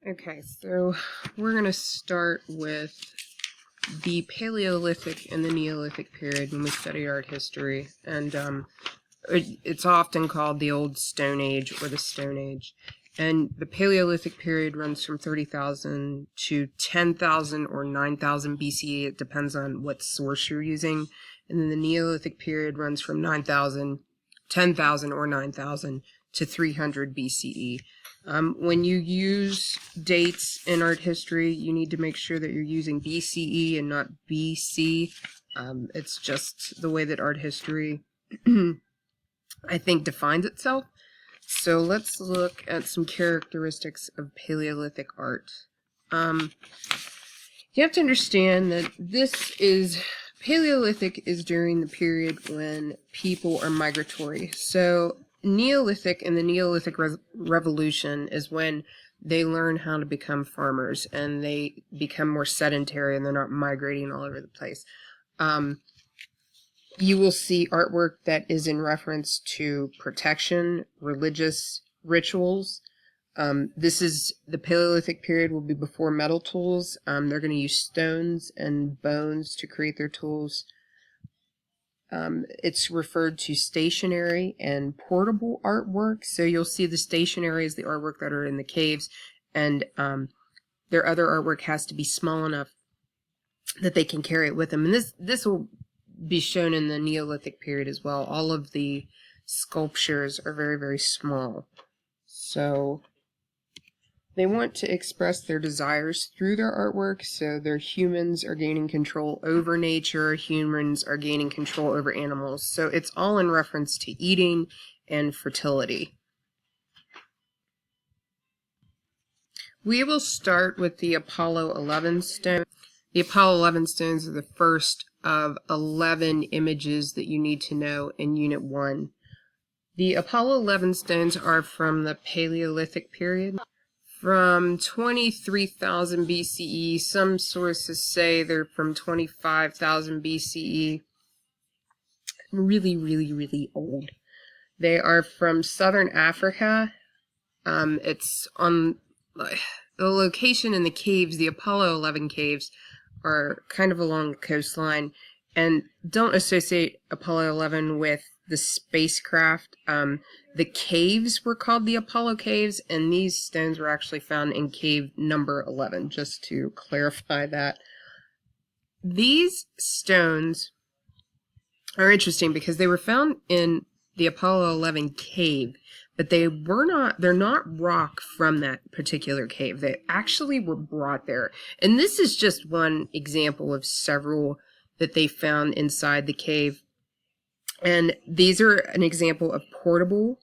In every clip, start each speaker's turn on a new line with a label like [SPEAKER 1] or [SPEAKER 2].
[SPEAKER 1] Okay, so we're going to start with the Paleolithic and the Neolithic period when we study art history. And it's often called the Old Stone Age or the Stone Age. And the Paleolithic period runs from 30,000 to 10,000 or 9,000 BCE. It depends on what source you're using. And then the Neolithic period runs from 9,000, 10,000 or 9,000 to 300 BCE. When you use dates in art history, you need to make sure that you're using BCE and not BC. It's just the way that art history, I think, defines itself. So let's look at some characteristics of Paleolithic art. You have to understand that Paleolithic is during the period when people are migratory. So Neolithic and the Neolithic Revolution is when they learn how to become farmers and they become more sedentary and they're not migrating all over the place. You will see artwork that is in reference to protection, religious rituals. This is the Paleolithic period will be before metal tools. They're going to use stones and bones to create their tools. It's referred to stationary and portable artwork. So you'll see the stationary is the artwork that are in the caves, and their other artwork has to be small enough that they can carry it with them. And this will be shown in the Neolithic period as well. All of the sculptures are very, very small. So they want to express their desires through their artwork, so their humans are gaining control over nature, humans are gaining control over animals. So it's all in reference to eating and fertility. We will start with the Apollo 11 stone. The Apollo 11 stones are the first of 11 images that you need to know in Unit 1. The Apollo 11 stones are from the Paleolithic period. From 23,000 BCE, some sources say they're from 25,000 BCE. Really, really, really old. They are from southern Africa. It's on the location in the caves. The Apollo 11 caves are kind of along the coastline, and don't associate Apollo 11 with the spacecraft. The caves were called the Apollo caves, and these stones were actually found in cave number 11, just to clarify that. These stones are interesting because they were found in the Apollo 11 cave, but they're not rock from that particular cave. They actually were brought there. And this is just one example of several that they found inside the cave. And these are an example of portable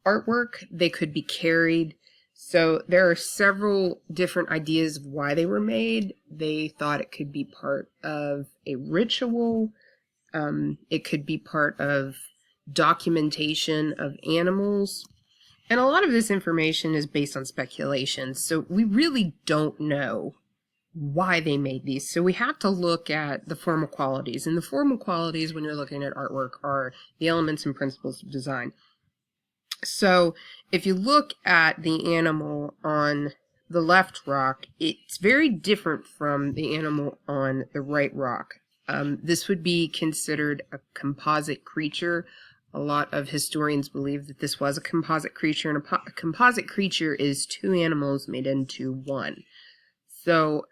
[SPEAKER 1] artwork. They could be carried. So there are several different ideas of why they were made. They thought it could be part of a ritual. It could be part of documentation of animals. And a lot of this information is based on speculation. So we really don't know why they made these. So we have to look at the formal qualities. And the formal qualities when you're looking at artwork are the elements and principles of design. So if you look at the animal on the left rock, it's very different from the animal on the right rock. This would be considered a composite creature. A lot of historians believe that this was a composite creature, and a composite creature is two animals made into one. So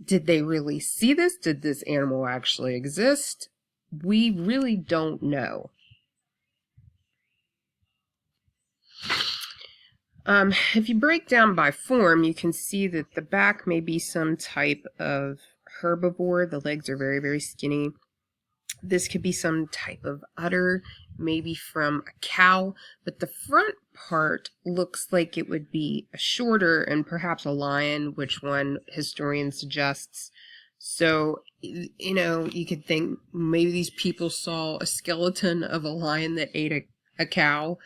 [SPEAKER 1] did they really see this? Did this animal actually exist? We really don't know. If you break down by form, you can see that the back may be some type of herbivore. The legs are very, very skinny. This could be some type of udder, maybe from a cow, but the front part looks like it would be a shorter and perhaps a lion, which one historian suggests. So, you know, you could think maybe these people saw a skeleton of a lion that ate a cow.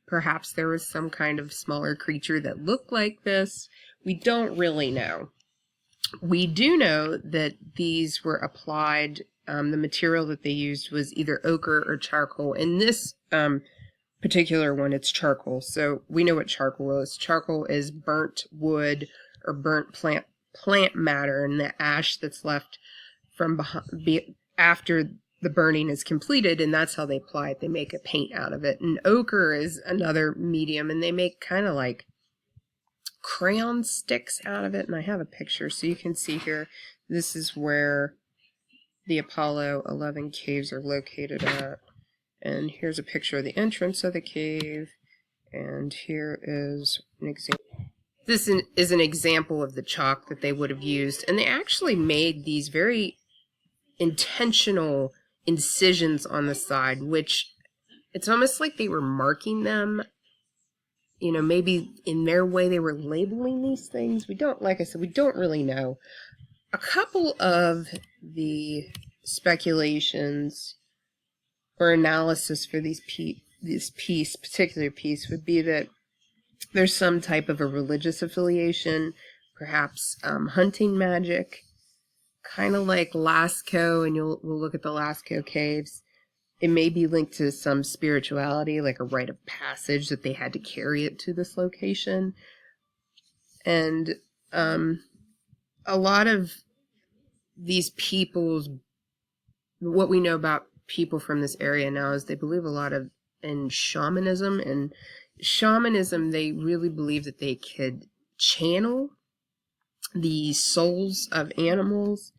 [SPEAKER 1] Perhaps there was some kind of smaller creature that looked like this. We don't really know. We do know that these were applied, the material that they used was either ochre or charcoal. In this particular one, it's charcoal. So we know what charcoal is. Charcoal is burnt wood or burnt plant matter, and the ash that's left from after the burning is completed, and that's how they apply it. They make a paint out of it. And ochre is another medium, and they make kind of like crayon sticks out of it. And I have a picture so you can see here. This is where the Apollo 11 caves are located at. And here's a picture of the entrance of the cave. And here is an example. This is an example of the chalk that they would have used. And they actually made these very intentional incisions on the side, which it's almost like they were marking them. You know, maybe in their way they were labeling these things. We don't, like I said, we don't really know. A couple of the speculations or analysis for this particular piece would be that there's some type of a religious affiliation, perhaps hunting magic, kind of like Lascaux, and we'll look at the Lascaux caves. It may be linked to some spirituality, like a rite of passage that they had to carry it to this location. And a lot of these people's, what we know about people from this area now is they believe a lot in shamanism. And shamanism, they really believe that they could channel the souls of animals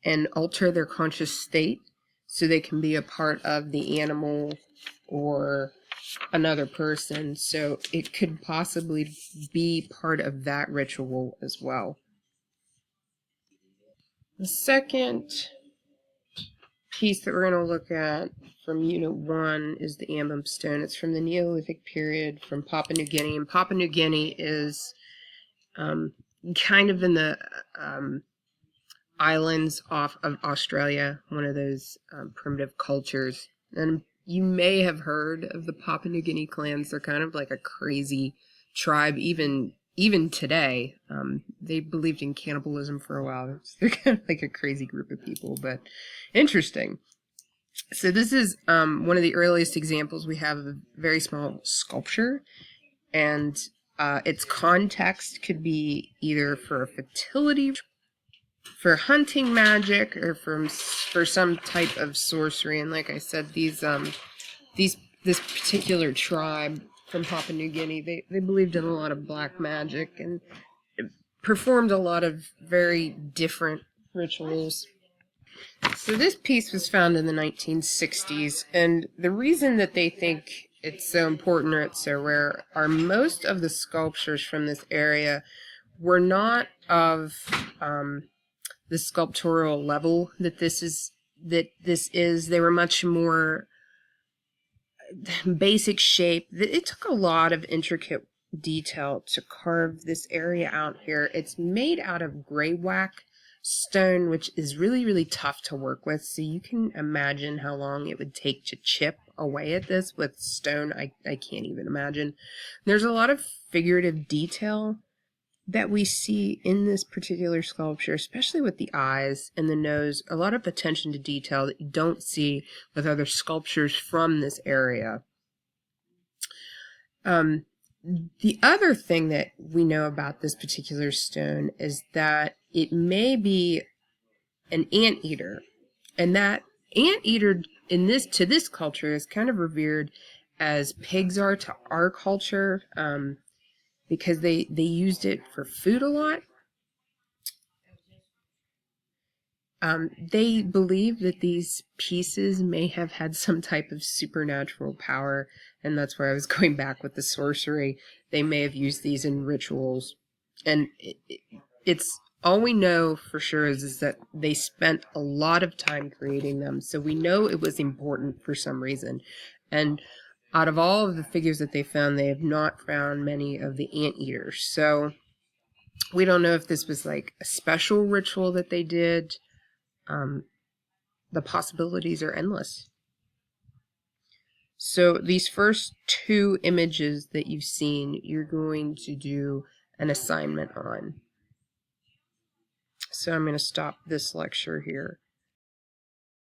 [SPEAKER 1] and alter their conscious state so they can be a part of the animal or another person. So it could possibly be part of that ritual as well. The second piece that we're going to look at from Unit 1 is the Ambum Stone. It's from the Neolithic period from Papua New Guinea. And Papua New Guinea is kind of in the islands off of Australia, one of those primitive cultures. And you may have heard of the Papua New Guinea clans. They're kind of like a crazy tribe, even today. They believed in cannibalism for a while. They're kind of like a crazy group of people, but interesting. So this is one of the earliest examples we have of a very small sculpture, and its context could be either for fertility, for hunting magic, or for some type of sorcery. And like I said, this particular tribe from Papua New Guinea, they believed in a lot of black magic and performed a lot of very different rituals. So this piece was found in the 1960s, and the reason that they think it's so important or it's so rare are most of the sculptures from this area were not of the sculptural level that this is. They were much more basic shape. It took a lot of intricate detail to carve this area out here. It's made out of gray whack stone, which is really, really tough to work with. So you can imagine how long it would take to chip away at this with stone. I can't even imagine. There's a lot of figurative detail that we see in this particular sculpture, especially with the eyes and the nose. A lot of attention to detail that you don't see with other sculptures from this area. The other thing that we know about this particular stone is that it may be an anteater, and that anteater to this culture is kind of revered as pigs are to our culture, because they used it for food a lot. They believe that these pieces may have had some type of supernatural power, and that's where I was going back with the sorcery. They may have used these in rituals, and it's all we know for sure is that they spent a lot of time creating them, so we know it was important for some reason. And out of all of the figures that they found, they have not found many of the anteaters. So we don't know if this was like a special ritual that they did. The possibilities are endless. So these first two images that you've seen, you're going to do an assignment on. So I'm going to stop this lecture here.